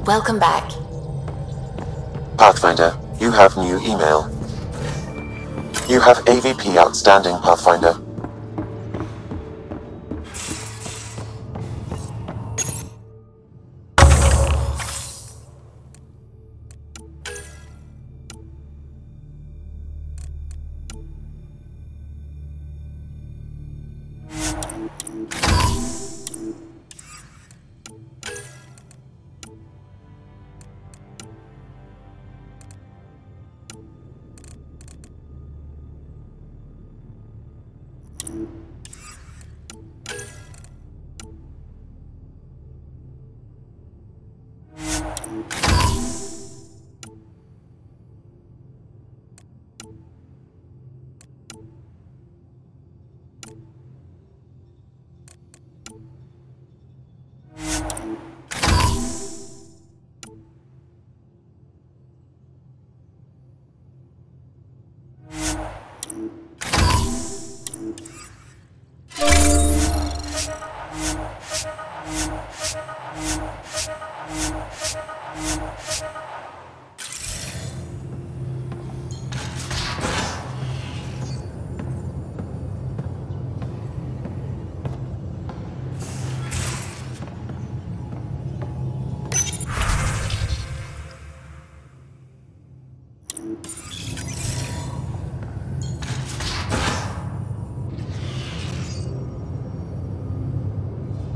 Welcome back. Pathfinder, you have new email. You have AVP outstanding, Pathfinder.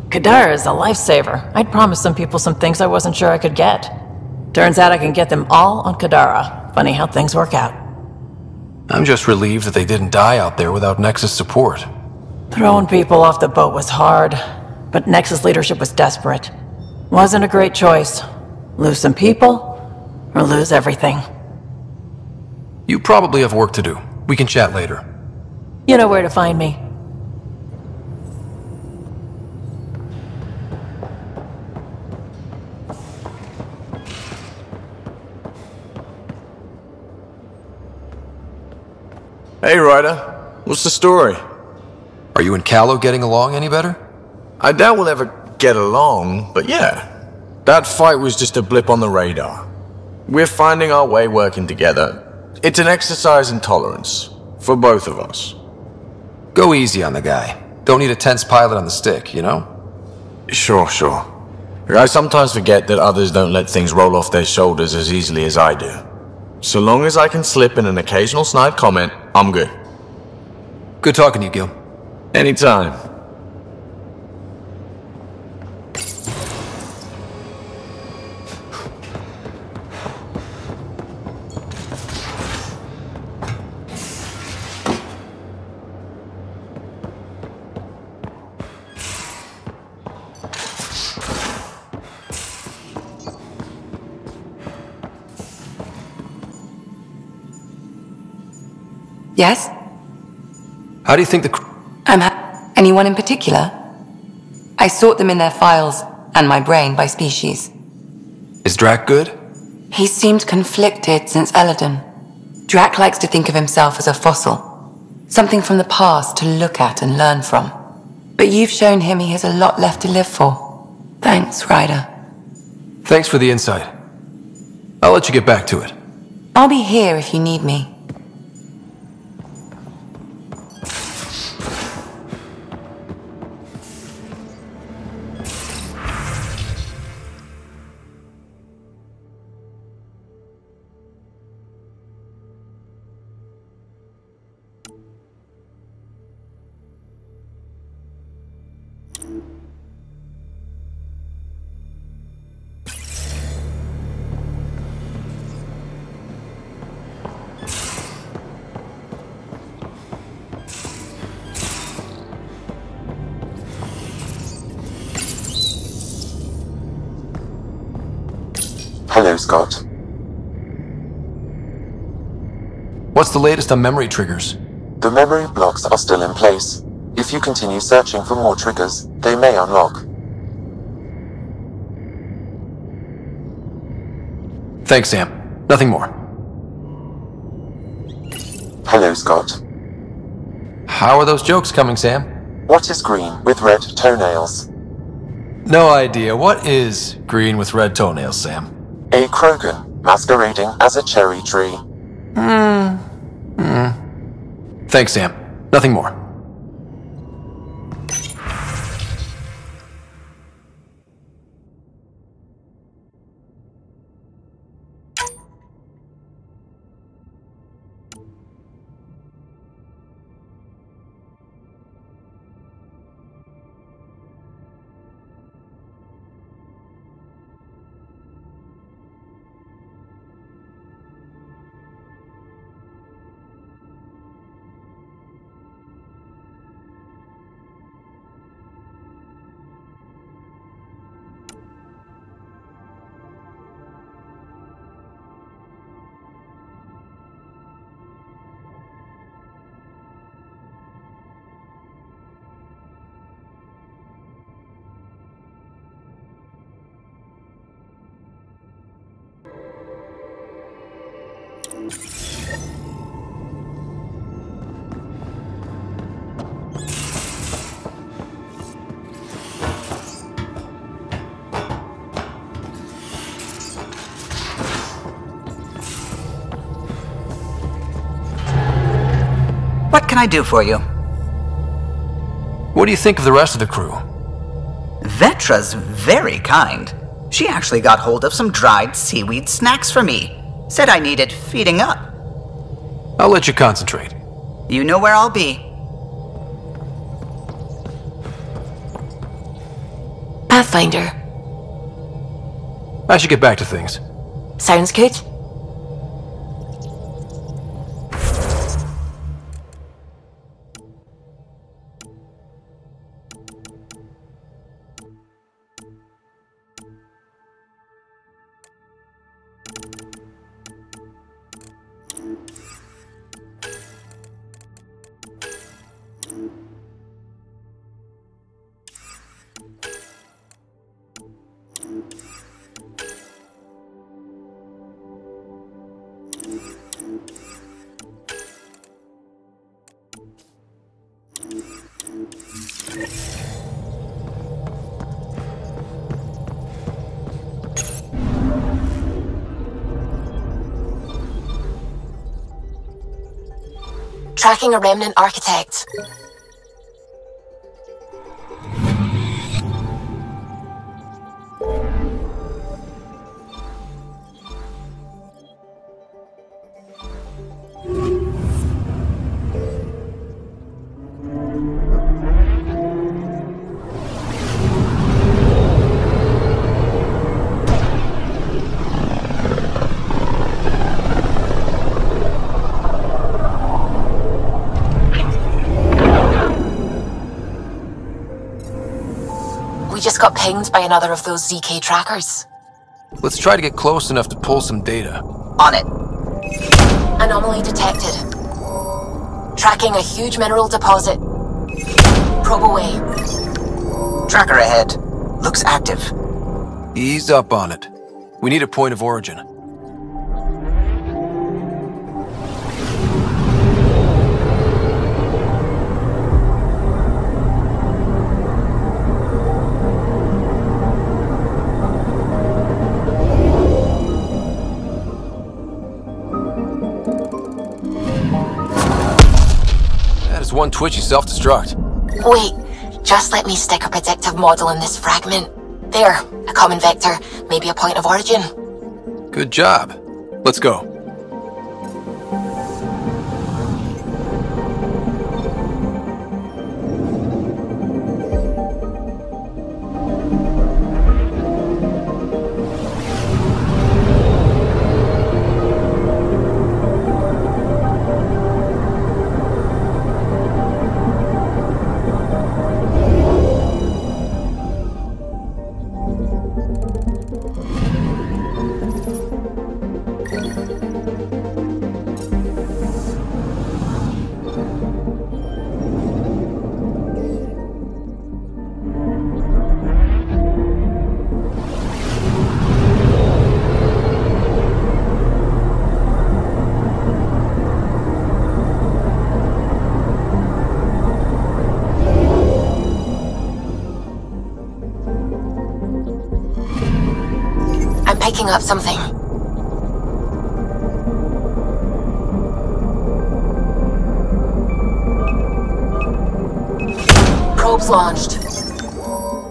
Kadara is a lifesaver. I'd promised some people some things I wasn't sure I could get. Turns out I can get them all on Kadara. Funny how things work out. I'm just relieved that they didn't die out there without Nexus support. Throwing people off the boat was hard, but Nexus leadership was desperate. Wasn't a great choice. Lose some people, or lose everything. You probably have work to do. We can chat later. You know where to find me. Hey, Ryder. What's the story? Are you and Callow getting along any better? I doubt we'll ever get along, but yeah. That fight was just a blip on the radar. We're finding our way working together. It's an exercise in tolerance. For both of us. Go easy on the guy. Don't need a tense pilot on the stick, you know? Sure. I sometimes forget that others don't let things roll off their shoulders as easily as I do. So long as I can slip in an occasional snide comment, I'm good. Good talking to you, Gil. Anytime. Yes? How do you think the... Anyone in particular? I sort them in their files, and my brain by species. Is Drac good? He seemed conflicted since Eladon. Drac likes to think of himself as a fossil. Something from the past to look at and learn from. But you've shown him he has a lot left to live for. Thanks, Ryder. Thanks for the insight. I'll let you get back to it. I'll be here if you need me. Hello, Scott. What's the latest on memory triggers? The memory blocks are still in place. If you continue searching for more triggers, they may unlock. Thanks, Sam. Nothing more. Hello, Scott. How are those jokes coming, Sam? What is green with red toenails? No idea. What is green with red toenails, Sam? A Krogan, masquerading as a cherry tree. Thanks, Sam. Nothing more. What can I do for you? What do you think of the rest of the crew? Vetra's very kind. She actually got hold of some dried seaweed snacks for me. Said I needed feeding up. I'll let you concentrate. You know where I'll be. Pathfinder. I should get back to things. Sounds good. Tracking a remnant architect. We just got pinged by another of those ZK trackers. Let's try to get close enough to pull some data. On it. Anomaly detected. Tracking a huge mineral deposit. Probe away. Tracker ahead. Looks active. Ease up on it. We need a point of origin. One twitchy self-destruct. Wait, just let me stick a predictive model in this fragment. There, a common vector, maybe a point of origin. Good job. Let's go. picking up something. Probes launched.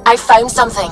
I found something.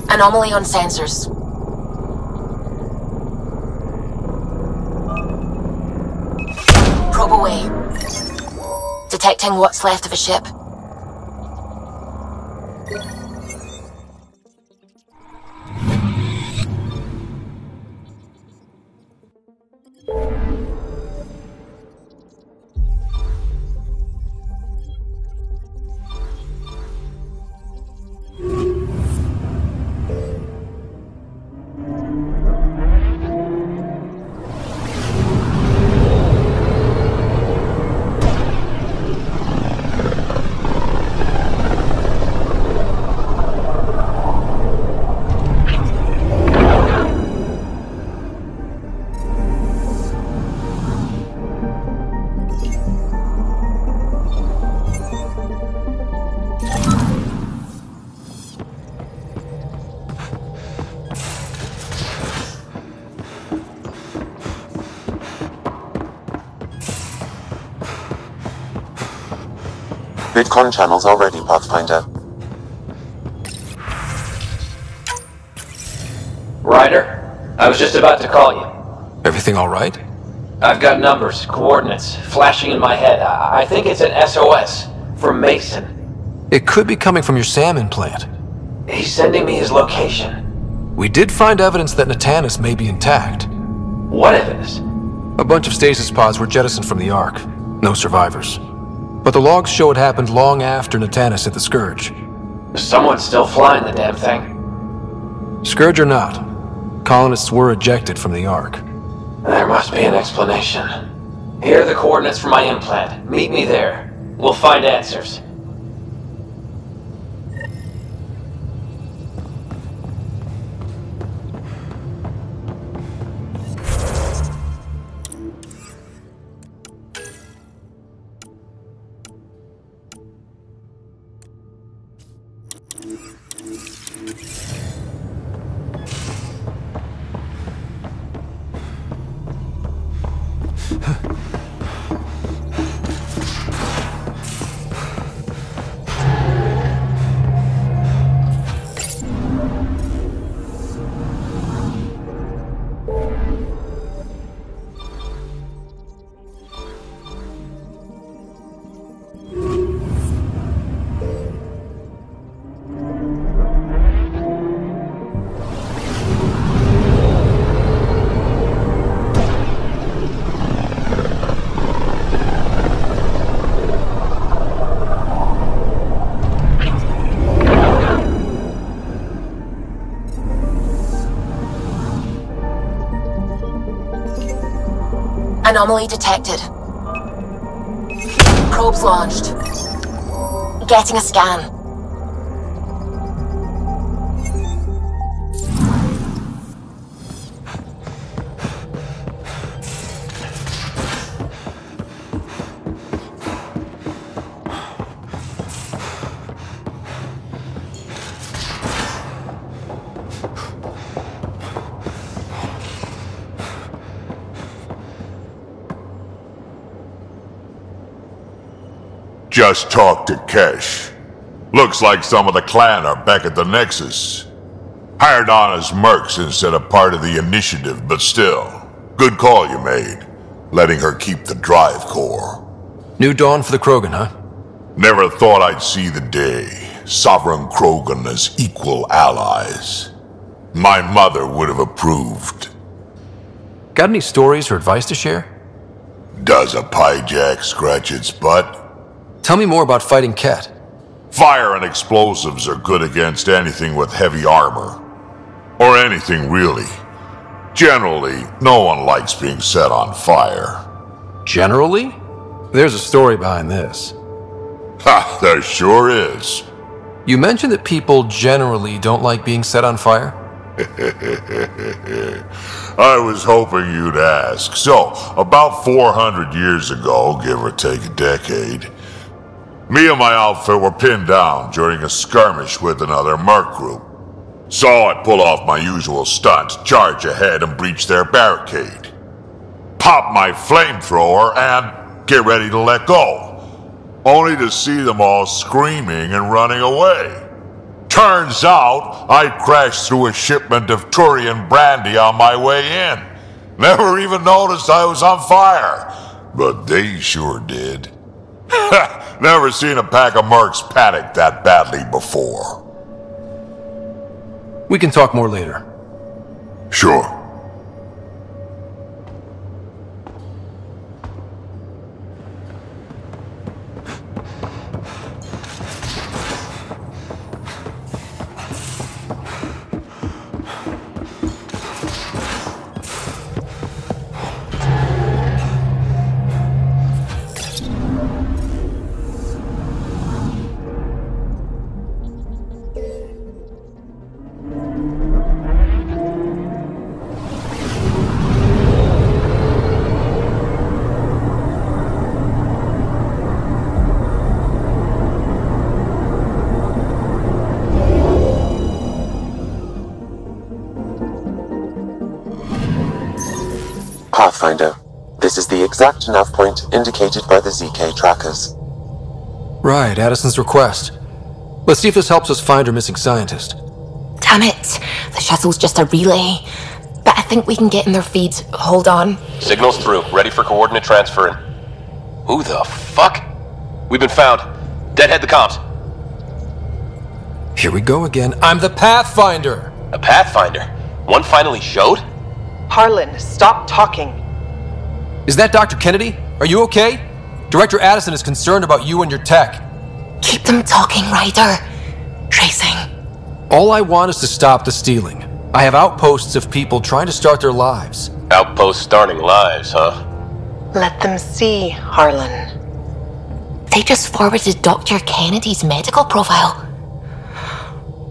Anomaly on sensors. Probe away. Detecting what's left of a ship. VidCon channels are ready, Pathfinder. Ryder, I was just about to call you. Everything all right? I've got numbers, coordinates, flashing in my head. I think it's an SOS from Mason. It could be coming from your SAM implant. He's sending me his location. We did find evidence that Natanis may be intact. What evidence? A bunch of stasis pods were jettisoned from the Ark. No survivors. But the logs show it happened long after Natanis hit the Scourge. Someone's still flying the damn thing. Scourge or not, colonists were ejected from the Ark. There must be an explanation. Here are the coordinates for my implant. Meet me there. We'll find answers. Anomaly detected. Probes launched. Getting a scan. Just talked to Kesh. Looks like some of the clan are back at the Nexus. Hired on as mercs instead of part of the initiative, but still. Good call you made, letting her keep the drive core. New dawn for the Krogan, huh? Never thought I'd see the day. Sovereign Krogan as equal allies. My mother would have approved. Got any stories or advice to share? Does a pyjak scratch its butt? Tell me more about fighting Ket. Fire and explosives are good against anything with heavy armor. Or anything, really. Generally, no one likes being set on fire. Generally? There's a story behind this. Ha, there sure is. You mentioned that people generally don't like being set on fire? I was hoping you'd ask. So, about 400 years ago, give or take a decade, me and my outfit were pinned down during a skirmish with another merc group. So I pull off my usual stunt, charge ahead and breach their barricade. Pop my flamethrower and get ready to let go, only to see them all screaming and running away. Turns out, I crashed through a shipment of Turian brandy on my way in. Never even noticed I was on fire, but they sure did. Never seen a pack of mercs panic that badly before. We can talk more later. Sure. Pathfinder, this is the exact nav point indicated by the ZK trackers. Right, Addison's request. Let's see if this helps us find her missing scientist. Damn it. The shuttle's just a relay. But I think we can get in their feeds. Hold on. Signal's through. Ready for coordinate transferring. Who the fuck? We've been found. Deadhead the comms. Here we go again. I'm the Pathfinder! A Pathfinder? One finally showed? Harlan, stop talking. Is that Dr. Kennedy? Are you okay? Director Addison is concerned about you and your tech. Keep them talking, Ryder. Tracing. All I want is to stop the stealing. I have outposts of people trying to start their lives. Outpost starting lives, huh? Let them see, Harlan. They just forwarded Dr. Kennedy's medical profile.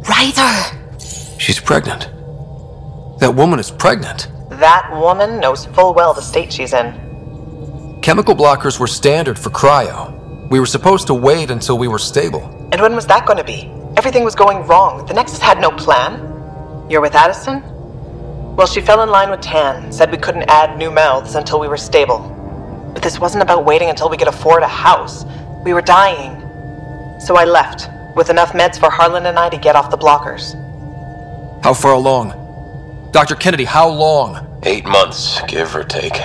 Ryder! She's pregnant. That woman is pregnant. That woman knows full well the state she's in. Chemical blockers were standard for cryo. We were supposed to wait until we were stable. And when was that going to be? Everything was going wrong. The Nexus had no plan. You're with Addison? Well, she fell in line with Tan, said we couldn't add new mouths until we were stable. But this wasn't about waiting until we could afford a house. We were dying. So I left, with enough meds for Harlan and I to get off the blockers. How far along? Dr. Kennedy, how long? 8 months, give or take.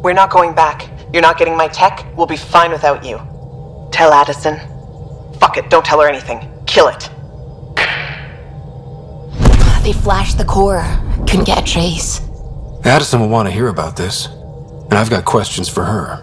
We're not going back. You're not getting my tech. We'll be fine without you. Tell Addison. Fuck it, don't tell her anything. Kill it. They flashed the core. Couldn't get a trace. Addison will want to hear about this. And I've got questions for her.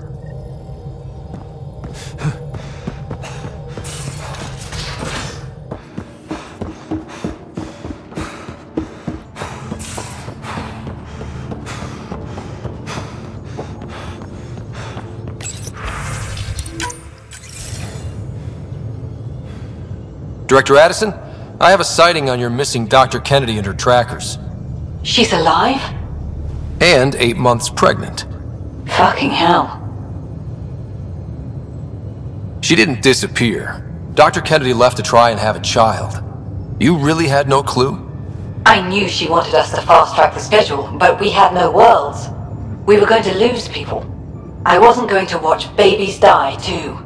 Director Addison, I have a sighting on your missing Dr. Kennedy and her trackers. She's alive? And 8 months pregnant. Fucking hell. She didn't disappear. Dr. Kennedy left to try and have a child. You really had no clue? I knew she wanted us to fast-track the schedule, but we had no worlds. We were going to lose people. I wasn't going to watch babies die, too.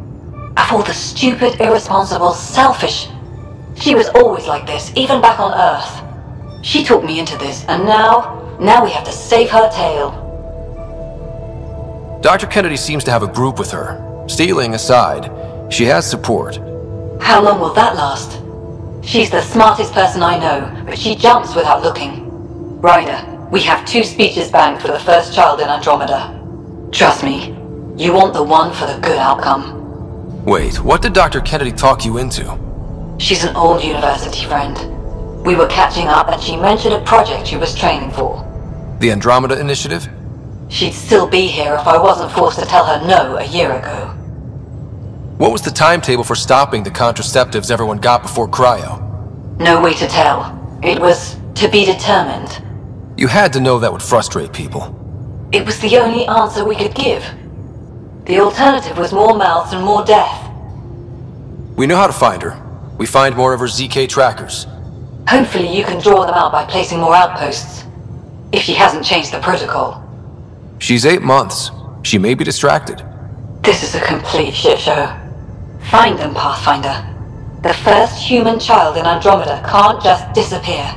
Of all the stupid, irresponsible, selfish... She was always like this, even back on Earth. She talked me into this, and now we have to save her tail. Dr. Kennedy seems to have a group with her. Stealing aside, she has support. How long will that last? She's the smartest person I know, but she jumps without looking. Ryder, we have 2 speeches banked for the first child in Andromeda. Trust me, you want the one for the good outcome. Wait, what did Dr. Kennedy talk you into? She's an old university friend. We were catching up and she mentioned a project she was training for. The Andromeda Initiative? She'd still be here if I wasn't forced to tell her no a year ago. What was the timetable for stopping the contraceptives everyone got before cryo? No way to tell. It was to be determined. You had to know that would frustrate people. It was the only answer we could give. The alternative was more mouths and more death. We know how to find her. We find more of her ZK trackers. Hopefully you can draw them out by placing more outposts. If she hasn't changed the protocol. She's 8 months. She may be distracted. This is a complete shit show. Find them, Pathfinder. The first human child in Andromeda can't just disappear.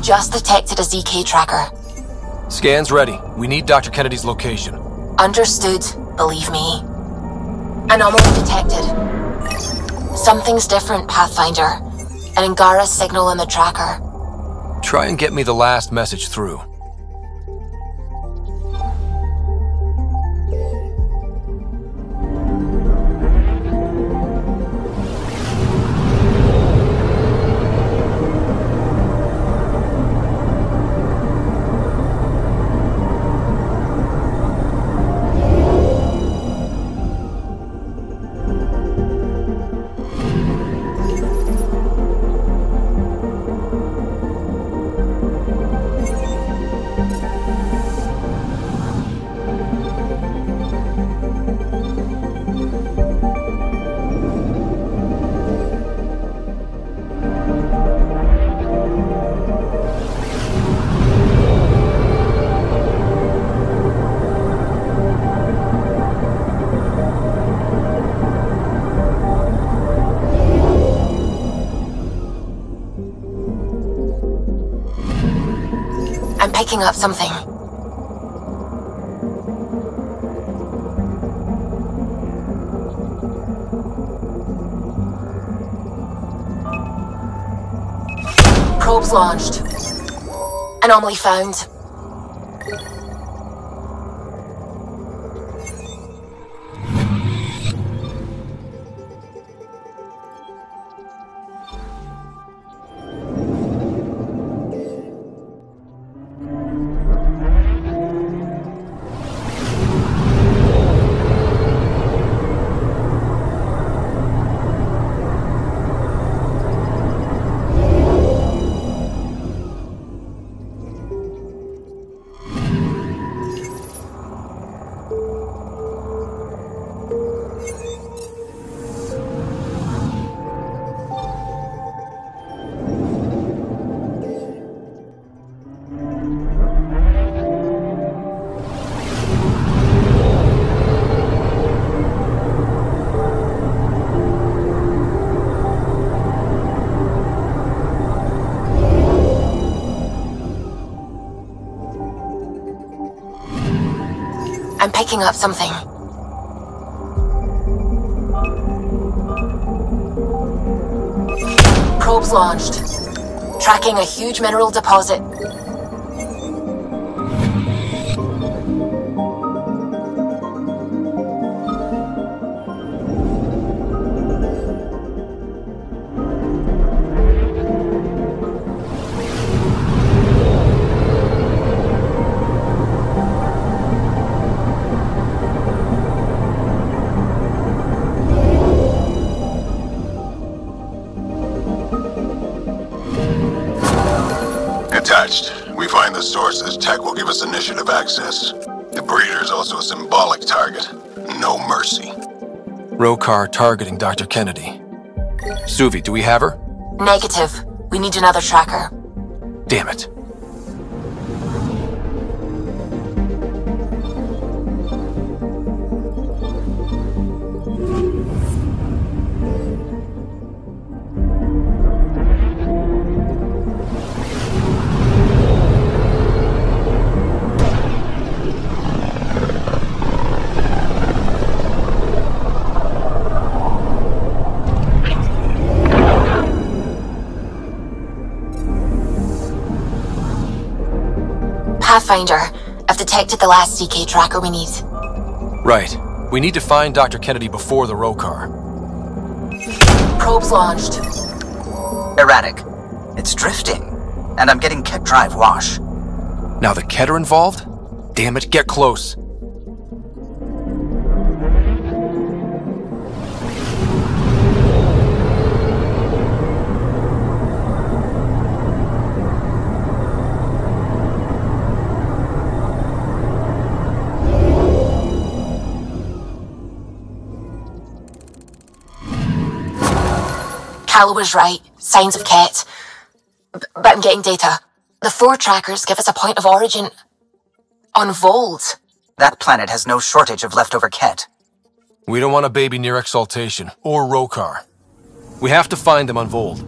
Just detected a ZK tracker. Scan's ready. We need Dr. Kennedy's location. Understood, believe me. Anomaly detected. Something's different, Pathfinder. An Angara signal in the tracker. Try and get me the last message through. I'm picking up something. Probes launched. Anomaly found. I'm picking up something. Probes launched. Tracking a huge mineral deposit. We find the sources, tech will give us initiative access. The breeder is also a symbolic target. No mercy. Rokar targeting Dr. Kennedy. Suvi, do we have her? Negative. We need another tracker. Damn it. Pathfinder, I've detected the last CK tracker we need. Right. We need to find Dr. Kennedy before the Rokar. Probes launched. Erratic. It's drifting, and I'm getting Ket drive wash. Now the Ket are involved? Damn it, get close. Calla was right. Signs of Ket. But I'm getting data. The 4 trackers give us a point of origin on Vold. That planet has no shortage of leftover Ket. We don't want a baby near Exaltation or Rokar. We have to find them on Vold.